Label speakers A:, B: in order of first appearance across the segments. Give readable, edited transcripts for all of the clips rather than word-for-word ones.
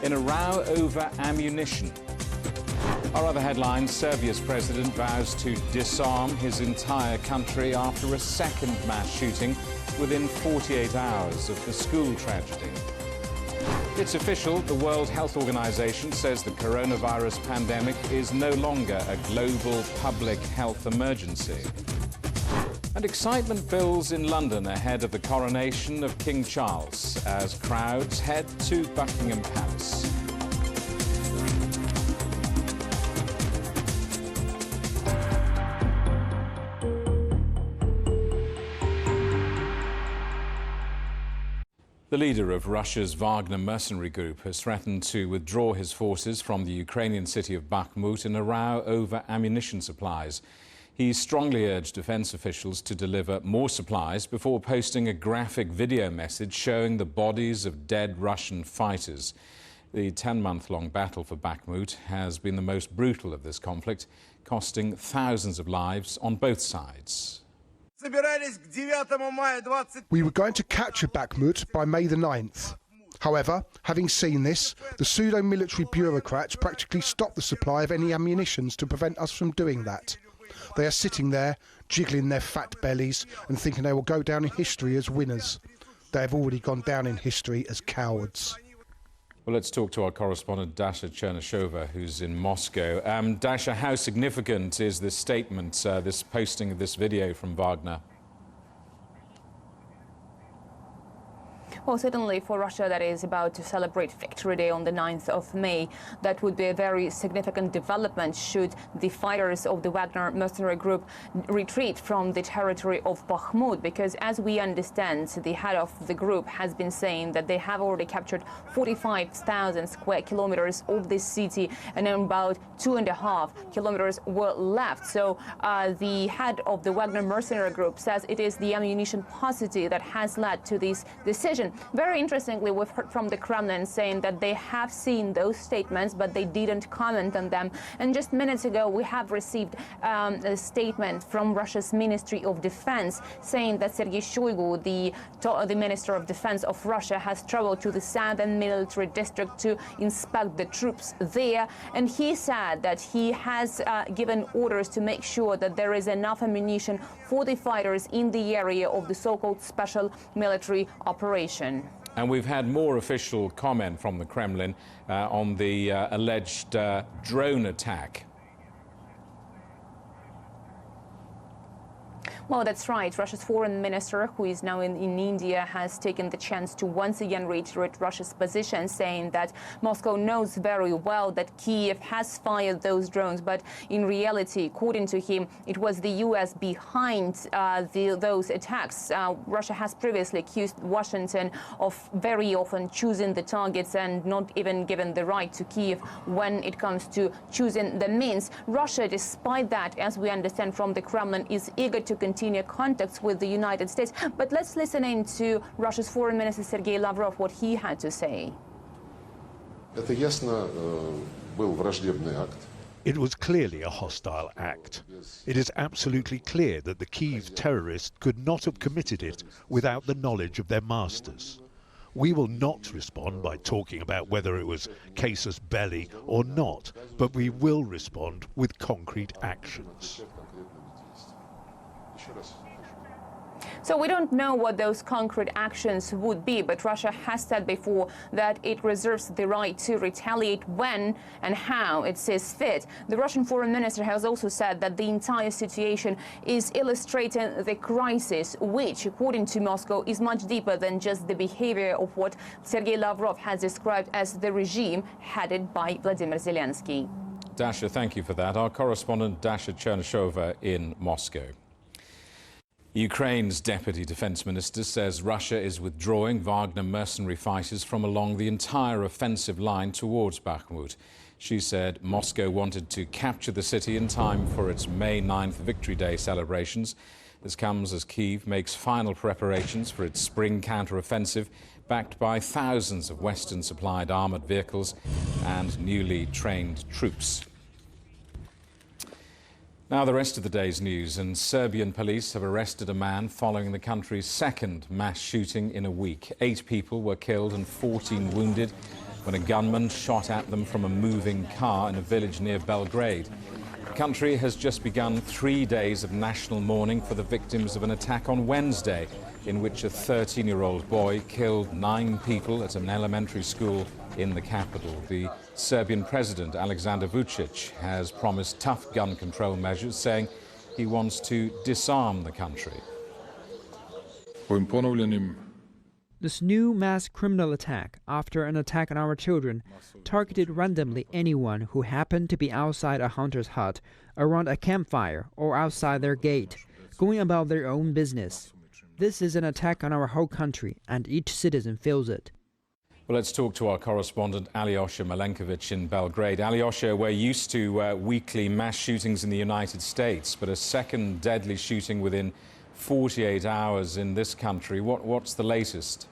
A: in a row over ammunition. Our other headlines, Serbia's president vows to disarm his entire country after a second mass shooting within 48 hours of the school tragedy. It's official, the World Health Organization says the coronavirus pandemic is no longer a global public health emergency. And excitement builds in London ahead of the coronation of King Charles as crowds head to Buckingham Palace. The leader of Russia's Wagner mercenary group has threatened to withdraw his forces from the Ukrainian city of Bakhmut in a row over ammunition supplies. He strongly urged defense officials to deliver more supplies before posting a graphic video message showing the bodies of dead Russian fighters. The 10-month-long battle for Bakhmut has been the most brutal of this conflict, costing thousands of lives on both sides.
B: We were going to capture Bakhmut by May the 9th. However, having seen this, the pseudo-military bureaucrats practically stopped the supply of any ammunitions to prevent us from doing that. They are sitting there, jiggling their fat bellies and thinking they will go down in history as winners. They have already gone down in history as cowards.
A: Well, let's talk to our correspondent, Dasha Chernyshova, who's in Moscow. Dasha, how significant is this statement, this posting of this video from Wagner?
C: Well, certainly for Russia, that is about to celebrate Victory Day on the 9th of May. That would be a very significant development should the fighters of the Wagner mercenary group retreat from the territory of Bakhmut, because as we understand, the head of the group has been saying that they have already captured 45,000 square kilometers of this city, and then about 2.5 kilometers were left. So the head of the Wagner mercenary group says it is the ammunition paucity that has led to this decision. Very interestingly, we've heard from the Kremlin saying that they have seen those statements, but they didn't comment on them. And just minutes ago, we have received a statement from Russia's Ministry of Defense saying that Sergei Shoigu, the Minister of Defense of Russia, has traveled to the southern military district to inspect the troops there. And he said that he has given orders to make sure that there is enough ammunition for the fighters in the area of the so-called special military operation.
A: And we've had more official comment from the Kremlin on the alleged drone attack.
C: Well, that's right. Russia's foreign minister, who is now in India, has taken the chance to once again reiterate Russia's position, saying that Moscow knows very well that Kiev has fired those drones. But in reality, according to him, it was the U.S. behind those attacks. Russia has previously accused Washington of very often choosing the targets and not even given the right to Kiev when it comes to choosing the means. Russia, despite that, as we understand from the Kremlin, is eager to continue contacts with the United States. But let's listen in to Russia's Foreign Minister Sergei Lavrov, what he had to say.
D: It was clearly a hostile act. It is absolutely clear that the Kyiv terrorists could not have committed it without the knowledge of their masters. We will not respond by talking about whether it was casus belli or not, but we will respond with concrete actions.
C: So we don't know what those concrete actions would be, but Russia has said before that it reserves the right to retaliate when and how it sees fit. The Russian foreign minister has also said that the entire situation is illustrating the crisis, which, according to Moscow, is much deeper than just the behavior of what Sergei Lavrov has described as the regime headed by Vladimir Zelensky.
A: Dasha, thank you for that. Our correspondent, Dasha Chernyshova in Moscow. Ukraine's Deputy Defense Minister says Russia is withdrawing Wagner mercenary fighters from along the entire offensive line towards Bakhmut. She said Moscow wanted to capture the city in time for its May 9th Victory Day celebrations. This comes as Kyiv makes final preparations for its spring counter-offensive, backed by thousands of Western-supplied armoured vehicles and newly trained troops. Now the rest of the day's news, and Serbian police have arrested a man following the country's second mass shooting in a week. 8 people were killed and 14 wounded when a gunman shot at them from a moving car in a village near Belgrade. The country has just begun 3 days of national mourning for the victims of an attack on Wednesday, in which a 13-year-old boy killed 9 people at an elementary school in the capital. The Serbian president, Aleksandar Vučić, has promised tough gun control measures, saying he wants to disarm the country.
E: This new mass criminal attack, after an attack on our children, targeted randomly anyone who happened to be outside a hunter's hut, around a campfire, or outside their gate, going about their own business. This is an attack on our whole country, and each citizen feels it.
A: Well, let's talk to our correspondent, Alyosha Milenkovic in Belgrade. Alyosha, we're used to weekly mass shootings in the United States, but a second deadly shooting within 48 hours in this country. What's the latest?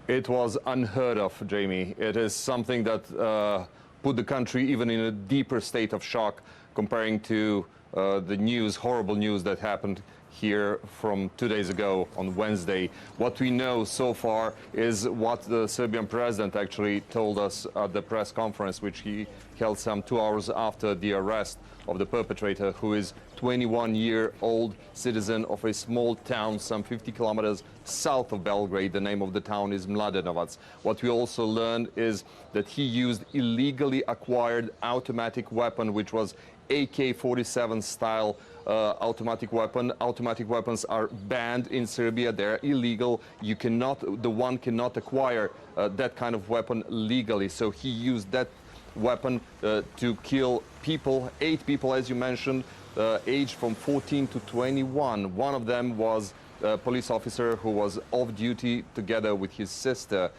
F: It was unheard of, Jamie. It is something that put the country even in a deeper state of shock comparing to the news, horrible news that happened here from 2 days ago on Wednesday. What we know so far is what the Serbian president actually told us at the press conference, which he held some 2 hours after the arrest of the perpetrator, who is 21-year-old citizen of a small town some 50 kilometers south of Belgrade. The name of the town is Mladenovac. What we also learned is that he used illegally acquired automatic weapon, which was AK-47 style automatic weapon. Automatic weapons are banned in Serbia. They're illegal. One cannot acquire that kind of weapon legally. So he used that weapon to kill people, 8 people, as you mentioned, aged from 14 to 21. One of them was a police officer who was off duty together with his sister.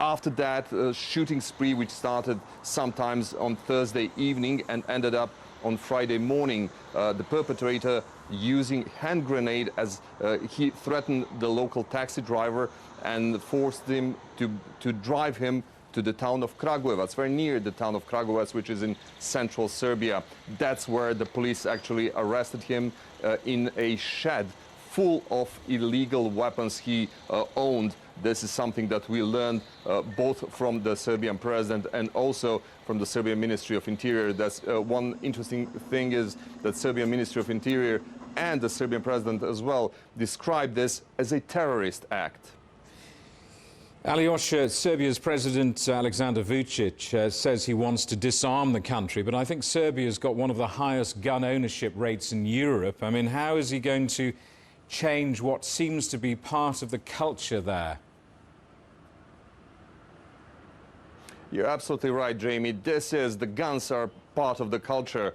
F: After that shooting spree, which started sometimes on Thursday evening and ended up on Friday morning, the perpetrator using hand grenade as he threatened the local taxi driver and forced him to drive him to the town of Kragujevac, very near the town of Kragujevac, which is in central Serbia. That's where the police actually arrested him in a shed full of illegal weapons he owned. This is something that we learned both from the Serbian president and also from the Serbian Ministry of Interior. That's one interesting thing is that Serbian Ministry of Interior and the Serbian president as well described this as a terrorist act.
A: Alyosha, Serbia's President Aleksandar Vučić says he wants to disarm the country, but I think Serbia's got one of the highest gun ownership rates in Europe. I mean, how is he going to change what seems to be part of the culture there?
F: You're absolutely right, Jamie. The guns are part of the culture.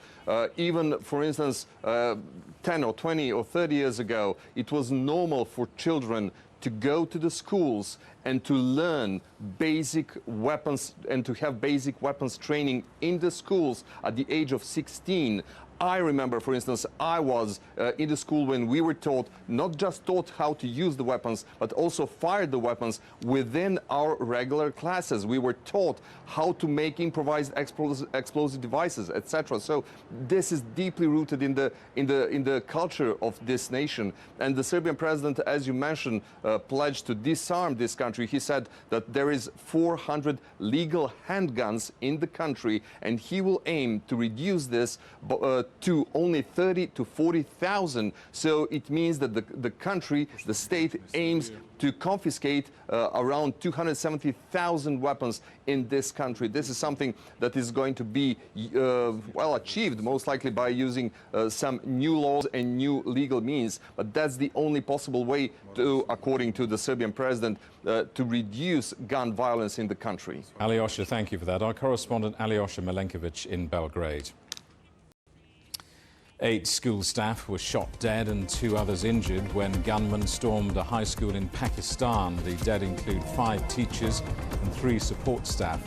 F: Even, for instance, 10 or 20 or 30 years ago, it was normal for children to go to the schools and to learn basic weapons and to have basic weapons training in the schools at the age of 16. I remember, for instance, I was in the school when we were taught, not just taught how to use the weapons, but also fire the weapons within our regular classes. We were taught how to make improvised explosive devices, etc. So this is deeply rooted in the culture of this nation. And the Serbian president, as you mentioned, pledged to disarm this country. He said that there is 400 legal handguns in the country, and he will aim to reduce this to only 30 to 40,000. So it means that the country, the state, aims to confiscate around 270,000 weapons in this country. This is something that is going to be well achieved, most likely by using some new laws and new legal means. But that's the only possible way to, according to the Serbian president, to reduce gun violence in the country.
A: Alyosha, thank you for that. Our correspondent Alyosha Milenkovic in Belgrade. 8 school staff were shot dead and 2 others injured when gunmen stormed a high school in Pakistan. The dead include 5 teachers and 3 support staff.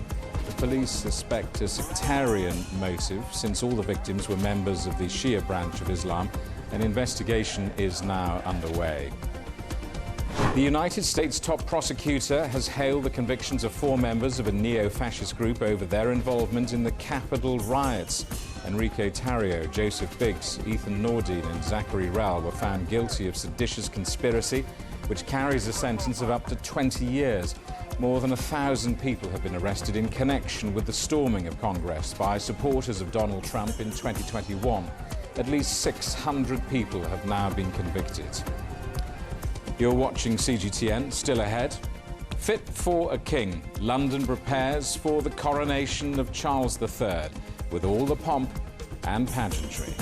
A: The police suspect a sectarian motive since all the victims were members of the Shia branch of Islam. An investigation is now underway. The United States top prosecutor has hailed the convictions of 4 members of a neo-fascist group over their involvement in the Capitol riots. Enrique Tarrio, Joseph Biggs, Ethan Nordine and Zachary Rowell were found guilty of seditious conspiracy which carries a sentence of up to 20 years. More than 1,000 people have been arrested in connection with the storming of Congress by supporters of Donald Trump in 2021. At least 600 people have now been convicted. You're watching CGTN. Still ahead. Fit for a king. London prepares for the coronation of Charles III with all the pomp and pageantry.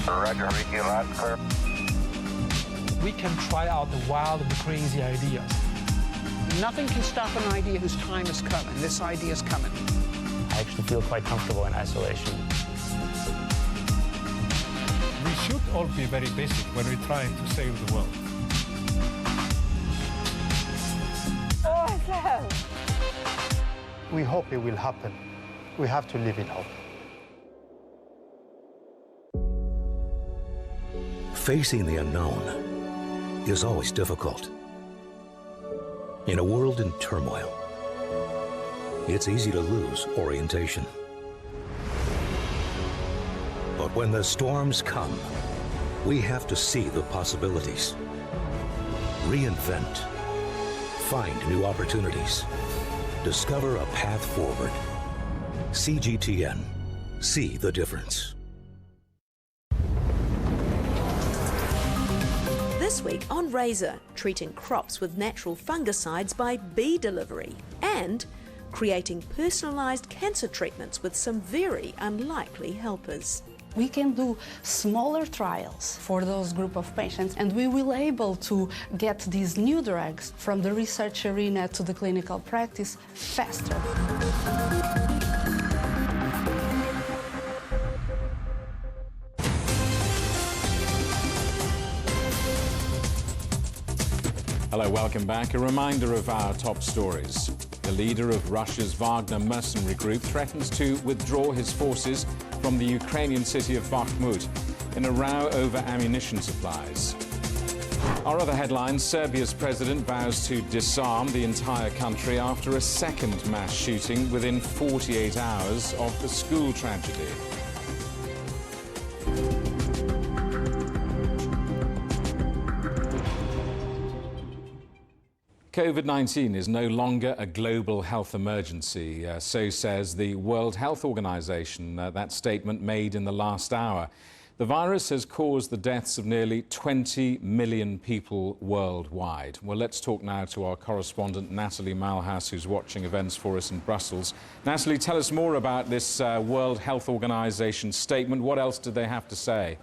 G: Roger, Ricky, loud and clear.
H: We can try out the wild and crazy ideas.
I: Nothing can stop an idea whose time is coming. This idea is coming.
J: I actually feel quite comfortable in isolation.
K: We should all be very basic when we're trying to save the world.
L: Awesome! We hope it will happen. We have to live in hope.
M: Facing the unknown is always difficult. In a world in turmoil, it's easy to lose orientation. But when the storms come, we have to see the possibilities, reinvent, find new opportunities, discover a path forward. CGTN. See the difference.
N: This week on Razor, treating crops with natural fungicides by bee delivery and creating personalised cancer treatments with some very unlikely helpers.
O: We can do smaller trials for those group of patients, and we will be able to get these new drugs from the research arena to the clinical practice faster.
A: Hello, welcome back. A reminder of our top stories. The leader of Russia's Wagner mercenary group threatens to withdraw his forces from the Ukrainian city of Bakhmut in a row over ammunition supplies. Our other headlines: Serbia's president vows to disarm the entire country after a second mass shooting within 48 hours of the school tragedy. COVID-19 is no longer a global health emergency, so says the World Health Organization, that statement made in the last hour. The virus has caused the deaths of nearly 20 million people worldwide. Well, let's talk now to our correspondent, Natalie Malhouse, who's watching events for us in Brussels. Natalie, tell us more about this World Health Organization statement. What else did they have to say?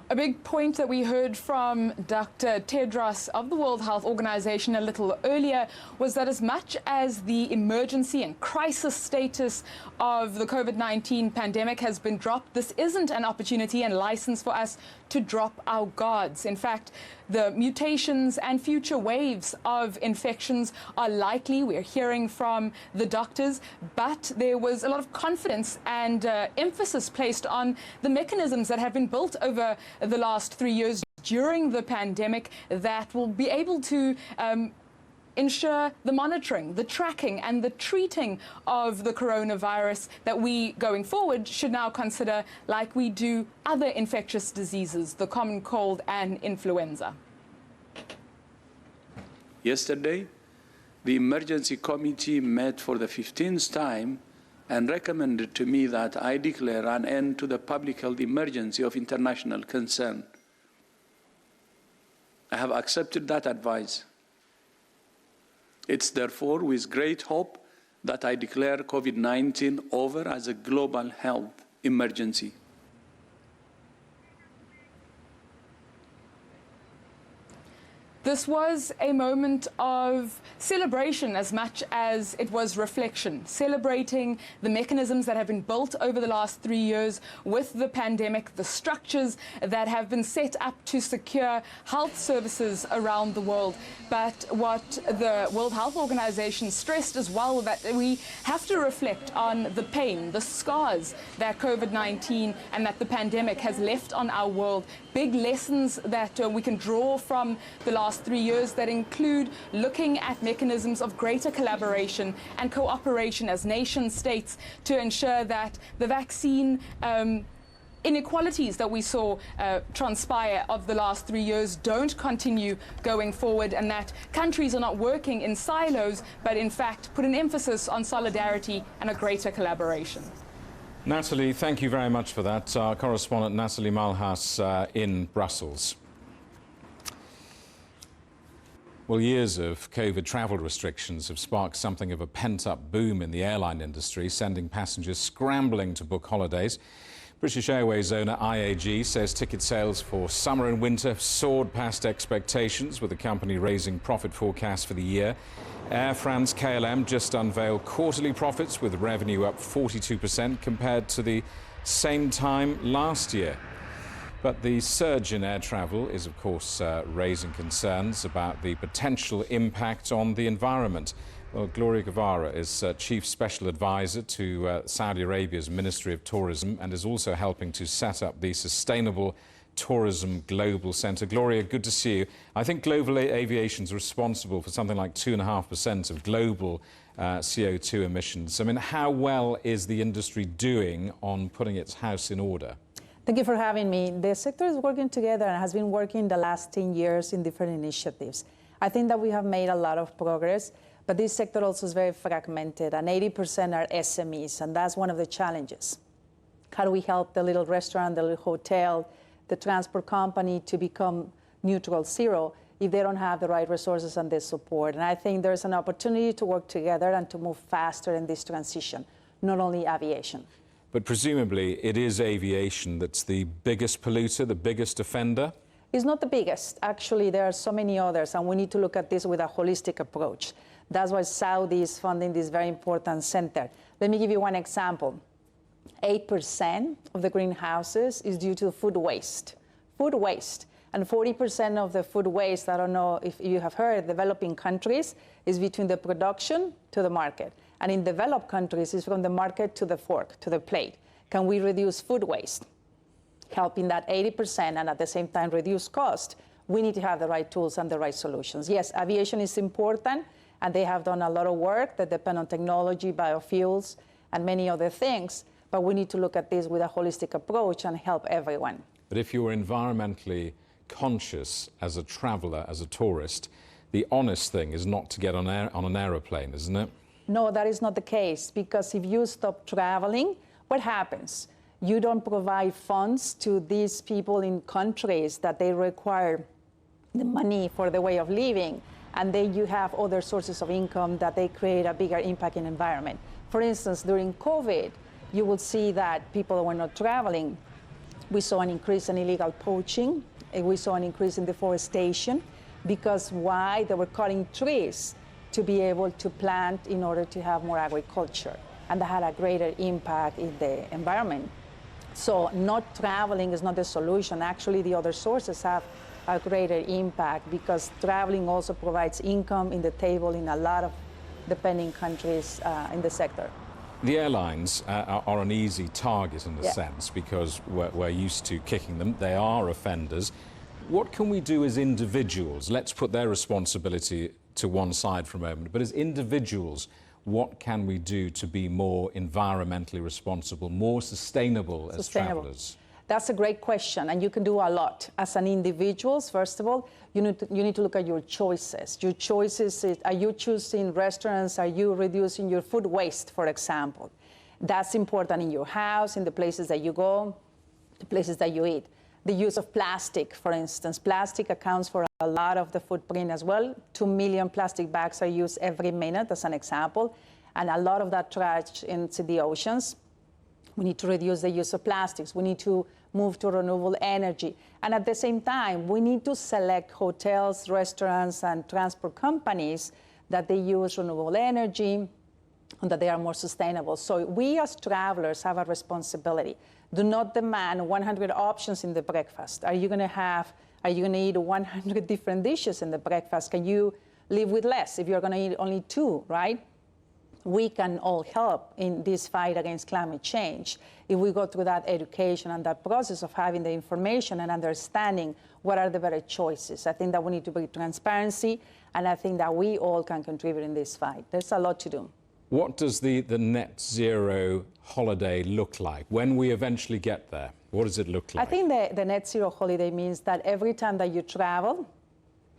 P: A big point that we heard from Dr. Tedros of the World Health Organization a little earlier was that as much as the emergency and crisis status of the COVID-19 pandemic has been dropped, this isn't an opportunity and license for us to drop our guards. In fact, the mutations and future waves of infections are likely. We're hearing from the doctors, but there was a lot of confidence and emphasis placed on the mechanisms that have been built over the last 3 years during the pandemic that will be able to ensure the monitoring, the tracking and the treating of the coronavirus that we, going forward, should now consider like we do other infectious diseases, the common cold and influenza.
Q: Yesterday, the emergency committee met for the 15th time and recommended to me that I declare an end to the public health emergency of international concern. I have accepted that advice. It's therefore with great hope that I declare COVID-19 over as a global health emergency.
P: This was a moment of celebration as much as it was reflection, celebrating the mechanisms that have been built over the last 3 years with the pandemic, the structures that have been set up to secure health services around the world. But what the World Health Organization stressed as well, that we have to reflect on the pain, the scars that COVID-19 and that the pandemic has left on our world, big lessons that we can draw from the last last 3 years that include looking at mechanisms of greater collaboration and cooperation as nation states to ensure that the vaccine inequalities that we saw transpire of the last 3 years don't continue going forward, and that countries are not working in silos, but in fact put an emphasis on solidarity and a greater collaboration.
A: Natalie, thank you very much for that. Our correspondent Natalie Malhas in Brussels. Well, years of COVID travel restrictions have sparked something of a pent-up boom in the airline industry, sending passengers scrambling to book holidays. British Airways owner IAG says ticket sales for summer and winter have soared past expectations, with the company raising profit forecasts for the year. Air France KLM just unveiled quarterly profits, with revenue up 42% compared to the same time last year. But the surge in air travel is, of course, raising concerns about the potential impact on the environment. Well, Gloria Guevara is Chief Special Advisor to Saudi Arabia's Ministry of Tourism and is also helping to set up the Sustainable Tourism Global Centre. Gloria, good to see you. I think global aviation is responsible for something like 2.5% of global CO2 emissions. I mean, how well is the industry doing on putting its house in order?
R: Thank you for having me. The sector is working together and has been working the last 10 years in different initiatives. I think that we have made a lot of progress, but this sector also is very fragmented, and 80% are SMEs, and that's one of the challenges. How do we help the little restaurant, the little hotel, the transport company to become neutral zero if they don't have the right resources and the support? And I think there's an opportunity to work together and to move faster in this transition, not only aviation.
A: But presumably it is aviation that's the biggest polluter, the biggest offender?
R: It's not the biggest. Actually, there are so many others, and we need to look at this with a holistic approach. That's why Saudi is funding this very important center. Let me give you one example. 8% of the greenhouses is due to food waste. Food waste. And 40% of the food waste, I don't know if you have heard, developing countries, is between the production to the market. And in developed countries, it's from the market to the fork, to the plate. Can we reduce food waste? Helping that 80% and at the same time reduce cost, we need to have the right tools and the right solutions. Yes, aviation is important, and they have done a lot of work that depend on technology, biofuels, and many other things, but we need to look at this with a holistic approach and help everyone.
A: But if you're environmentally conscious as a traveller, as a tourist, the honest thing is not to get on an aeroplane, isn't it?
R: No, that is not the case, because if you stop traveling, what happens? You don't provide funds to these people in countries that they require the money for the way of living, and then you have other sources of income that they create a bigger impact in the environment. For instance, during COVID, you will see that people were not traveling. We saw an increase in illegal poaching, and we saw an increase in deforestation, because why? They were cutting trees to be able to plant in order to have more agriculture, and that had a greater impact in the environment. So not traveling is not the solution. Actually, the other sources have a greater impact, because traveling also provides income in the table in a lot of depending countries in the sector.
A: The airlines are an easy target in a sense, because we're used to kicking them. They are offenders. What can we do as individuals? Let's put their responsibility to one side for a moment. But as individuals, what can we do to be more environmentally responsible, more sustainable as travellers?
R: That's a great question, and you can do a lot. As an individual, first of all, you need to look at your choices. Your choices is, are you choosing restaurants? Are you reducing your food waste, for example? That's important in your house, in the places that you go, the places that you eat. The use of plastic, for instance. Plastic accounts for a lot of the footprint as well. 2 million plastic bags are used every minute, as an example, and a lot of that trash into the oceans. We need to reduce the use of plastics. We need to move to renewable energy. And at the same time, we need to select hotels, restaurants, and transport companies that they use renewable energy and that they are more sustainable. So we as travelers have a responsibility. Do not demand 100 options in the breakfast. Are you going to eat 100 different dishes in the breakfast? Can you live with less if you're going to eat only 2, right? we can all help in this fight against climate change if we go through that education and that process of having the information and understanding what are the better choices. I think that we need to bring transparency, and I think that we all can contribute in this fight. There's a lot to do.
A: What does the net zero holiday look like when we eventually get there? What does it look like?
R: I think the net zero holiday means that every time that you travel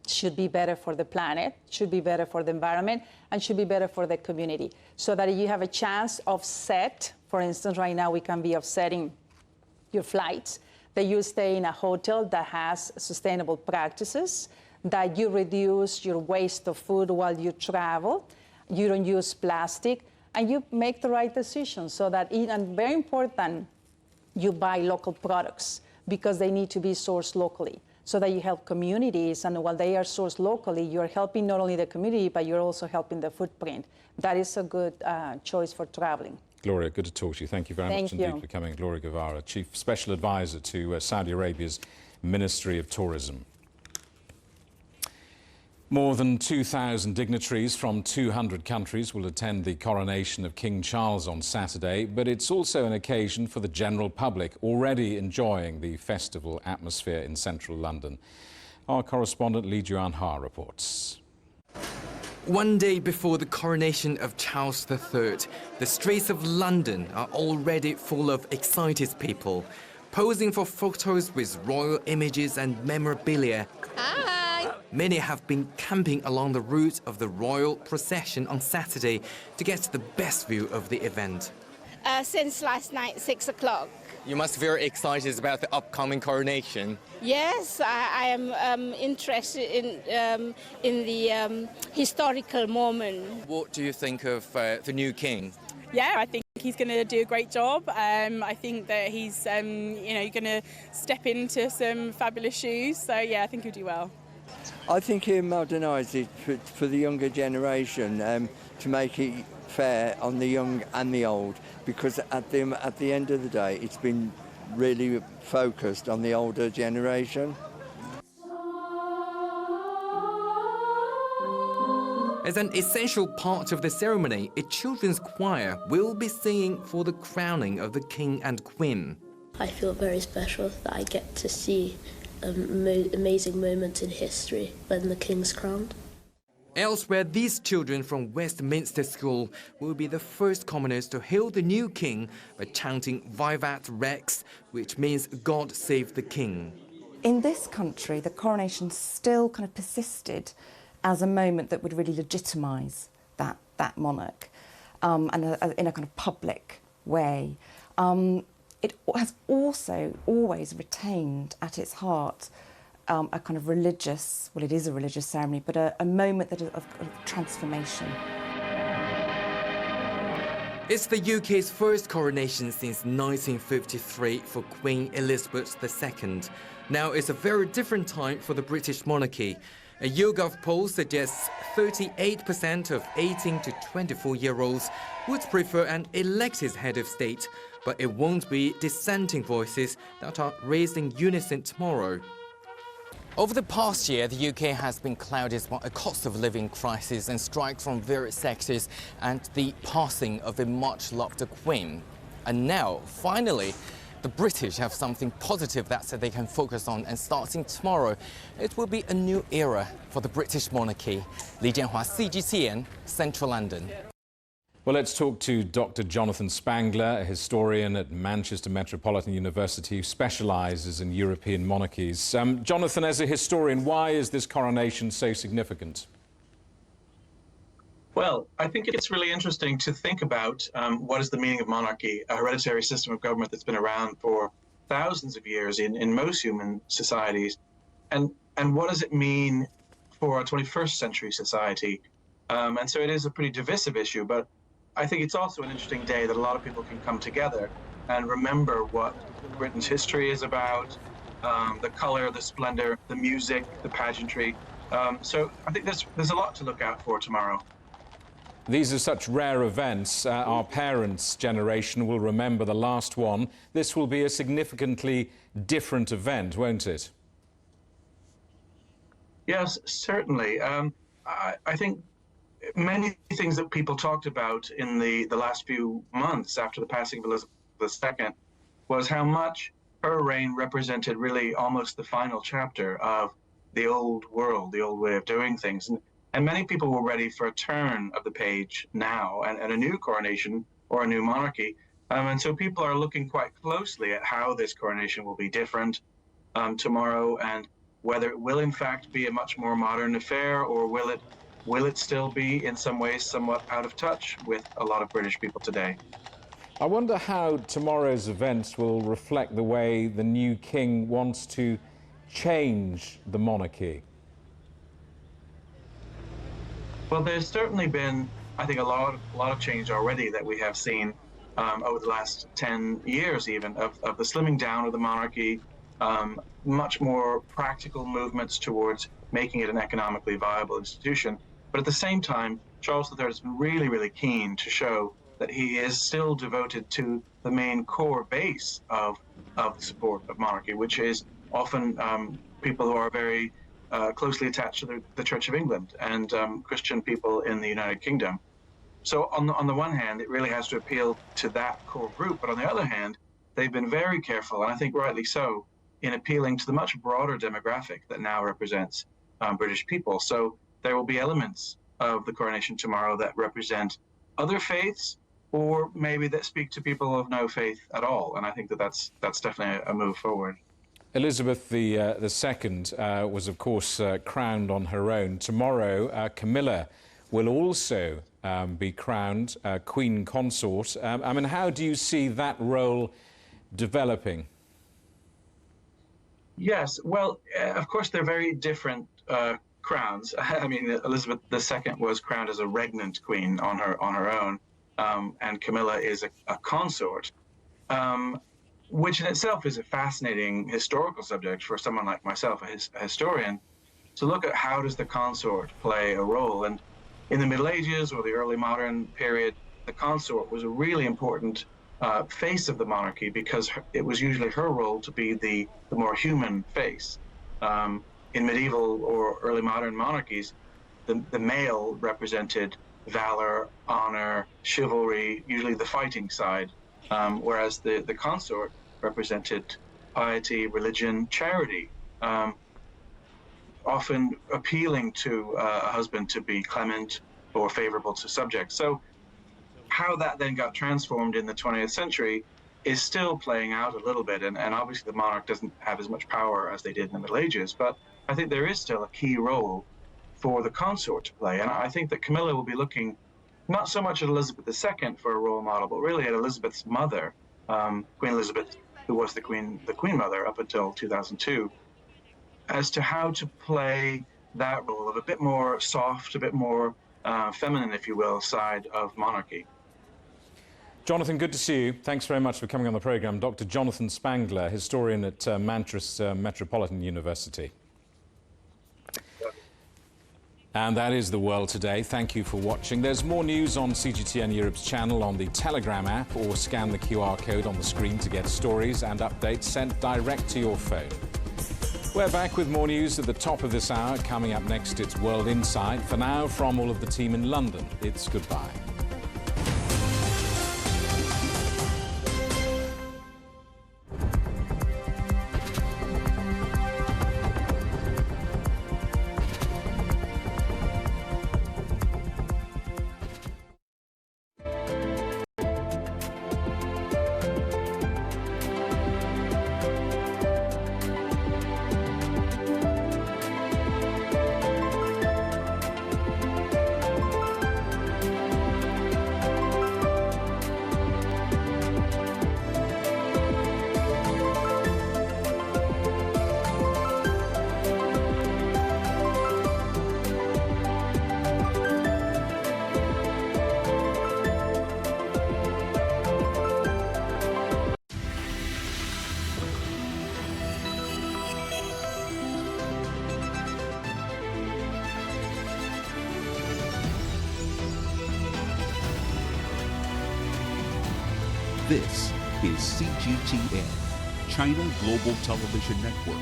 R: should be better for the planet, should be better for the environment, and should be better for the community. So that you have a chance of offset, for instance, right now we can be offsetting your flights, that you stay in a hotel that has sustainable practices, that you reduce your waste of food while you travel, you don't use plastic, and you make the right decision so that, and very important, you buy local products because they need to be sourced locally so that you help communities, and while they are sourced locally, you're helping not only the community, but you're also helping the footprint. That is a good choice for traveling.
A: Gloria, good to talk to you. Thank you very much indeed for coming. Gloria Guevara, Chief Special Advisor to Saudi Arabia's Ministry of Tourism. More than 2,000 dignitaries from 200 countries will attend the coronation of King Charles on Saturday, but it's also an occasion for the general public, already enjoying the festival atmosphere in central London. Our correspondent Lee Juan Ha reports.
S: One day before the coronation of Charles III, the streets of London are already full of excited people, posing for photos with royal images and memorabilia.
T: Hi.
S: Many have been camping along the route of the royal procession on Saturday to get the best view of the event.
T: Since last night, 6 o'clock.
S: You must be very excited about the upcoming coronation.
T: Yes, I am interested in the historical moment.
S: What do you think of the new king?
U: Yeah, I think he's going to do a great job. I think that he's, going to step into some fabulous shoes. So yeah, I think he'll do well.
V: I think he'll modernise it for the younger generation to make it fair on the young and the old, because at the end of the day, it's been really focused on the older generation.
S: As an essential part of the ceremony, a children's choir will be singing for the crowning of the King and Queen.
W: I feel very special that I get to see amazing moments in history when the King's crowned.
S: Elsewhere, these children from Westminster School will be the first commoners to hail the new king by chanting Vivat Rex, which means God save the king.
X: In this country, the coronation still kind of persisted as a moment that would really legitimise that monarch and in a kind of public way. It has also always retained at its heart a kind of religious, well, it is a religious ceremony, but a moment of transformation.
S: It's the UK's first coronation since 1953 for Queen Elizabeth II. Now it's a very different time for the British monarchy. A YouGov poll suggests 38% of 18 to 24-year-olds would prefer an elected head of state, but it won't be dissenting voices that are raised in unison tomorrow. Over the past year, the UK has been clouded by a cost of living crisis and strikes from various sectors and the passing of a much-loved queen. And now, finally, the British have something positive that they can focus on, and starting tomorrow, it will be a new era for the British monarchy. Li Jianhua, CGTN, Central London.
A: Well, let's talk to Dr. Jonathan Spangler, a historian at Manchester Metropolitan University who specialises in European monarchies. Jonathan, as a historian, why is this coronation so significant?
Y: Well, I think it's really interesting to think about what is the meaning of monarchy, a hereditary system of government that's been around for thousands of years in most human societies, and what does it mean for a 21st century society? And so it is a pretty divisive issue, but I think it's also an interesting day that a lot of people can come together and remember what Britain's history is about, the colour, the splendour, the music, the pageantry. So I think there's a lot to look out for tomorrow.
A: These are such rare events. Our parents' generation will remember the last one. This will be a significantly different event, won't it?
Y: Yes, certainly. I think many things that people talked about in the last few months after the passing of Elizabeth II was how much her reign represented really almost the final chapter of the old world, the old way of doing things. And many people were ready for a turn of the page now and a new coronation or a new monarchy. And so people are looking quite closely at how this coronation will be different tomorrow, and whether it will in fact be a much more modern affair, or will it still be in some ways somewhat out of touch with a lot of British people today.
A: I wonder how tomorrow's events will reflect the way the new king wants to change the monarchy.
Y: Well, there's certainly been, I think, a lot of change already that we have seen over the last 10 years even of the slimming down of the monarchy, much more practical movements towards making it an economically viable institution. But at the same time, Charles III has been really, really keen to show that he is still devoted to the main core base of the support of monarchy, which is often people who are very closely attached to the Church of England and Christian people in the United Kingdom. So on the one hand, it really has to appeal to that core group, but on the other hand, they've been very careful, and I think rightly so, in appealing to the much broader demographic that now represents British people. So there will be elements of the coronation tomorrow that represent other faiths, or maybe that speak to people of no faith at all, and I think that's definitely a move forward.
A: Elizabeth II was, of course, crowned on her own. Tomorrow, Camilla will also be crowned Queen Consort. I mean, how do you see that role developing?
Y: Yes, well, of course, they're very different crowns. I mean, Elizabeth II was crowned as a regnant queen on her own, and Camilla is a consort. Which in itself is a fascinating historical subject for someone like myself, a historian, to look at how does the consort play a role. And in the Middle Ages or the early modern period, the consort was a really important face of the monarchy, because it was usually her role to be the more human face. In medieval or early modern monarchies, the male represented valor, honor, chivalry, usually the fighting side. Whereas the consort represented piety, religion, charity, often appealing to a husband to be clement or favorable to subjects. So how that then got transformed in the 20th century is still playing out a little bit, and obviously the monarch doesn't have as much power as they did in the Middle Ages, but I think there is still a key role for the consort to play, and I think that Camilla will be looking not so much at Elizabeth II for a role model, but really at Elizabeth's mother, Queen Elizabeth, who was the Queen Mother up until 2002, as to how to play that role of a bit more soft, a bit more feminine, if you will, side of monarchy.
A: Jonathan, good to see you. Thanks very much for coming on the programme. Dr. Jonathan Spangler, historian at Manchester Metropolitan University. And that is The World Today. Thank you for watching. There's more news on CGTN Europe's channel, on the Telegram app, or scan the QR code on the screen to get stories and updates sent direct to your phone. We're back with more news at the top of this hour. Coming up next, it's World Insight. For now, from all of the team in London, it's goodbye.
B: This is CGTN, China Global Television Network.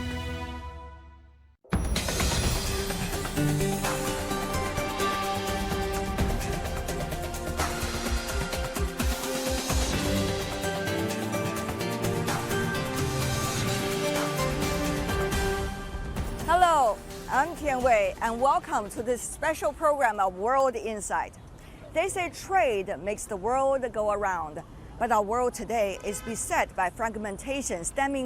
C: I'm Tian Wei, and welcome to this special program of World Insight. They say trade makes the world go around, but our world today is beset by fragmentation stemming